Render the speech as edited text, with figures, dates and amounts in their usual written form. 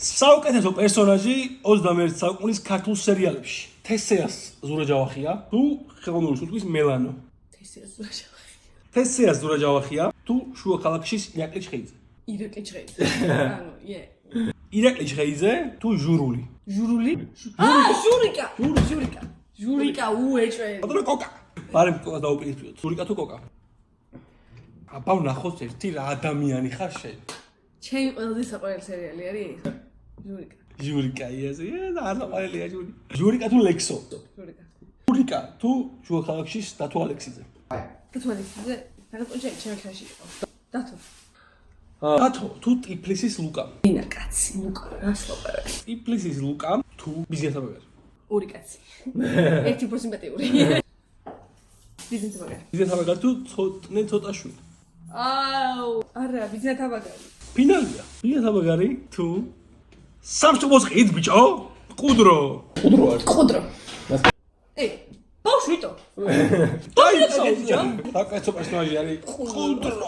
საუკეთესო პერსონაჟი 21 საუკუნის ქართულ სერიალებში. თესეას ზურაჯავახია, თუ ხელოვნური სულთქვის მელანო. თესეას ზურაჯავახია, თუ შუა ქალაქში ირაკლი ჩხეიძე. ირაკლი ჩხეიძე, თუ ჟურული. ჟურიკა უეჭვე. ბატონო კოკა. ბარემ კოკას დაუპირისპიროთ. ჟურიკა თუ კოკა? აბა ვნახოთ ერთი რა ადამიანი ხარ შენ. ჩემი ყველაზე საყვარელი სერიალი არის ჟურიკა. ჟურიკა იაზე, არ საყვარელია ჟურიკა. ჟურიკა თუ ლექსო? ჟურიკა თუ შუა ქალაქში დათო ალექსიძე? დათო ალექსიძე, რაღაცა ჩემი ქაში იყო. დათო. დათო თუ ტიფლისის ლუკა? ინა კაცი, ლუკა, რა საყვარელი. ტიფლისის ლუკა თუ ბიზნესაბაგარი? ორი კაცი. ერთი უფრო სიმპათიური. ბიზნესაბაგარი. ბიზნესაბაგარი თუ ცოტნე ცოტაშვილი? არა, ბიზნესაბაგარი. ფინალია. ბიზნესაბაგარი თუ სამშობლოს ყიდ ბიჭო? ყუდრო. ყუდრო არის. ყუდრო. ბავშვიტო. დაიწო. საკაცო პერსონაჟი არის ყუდრო.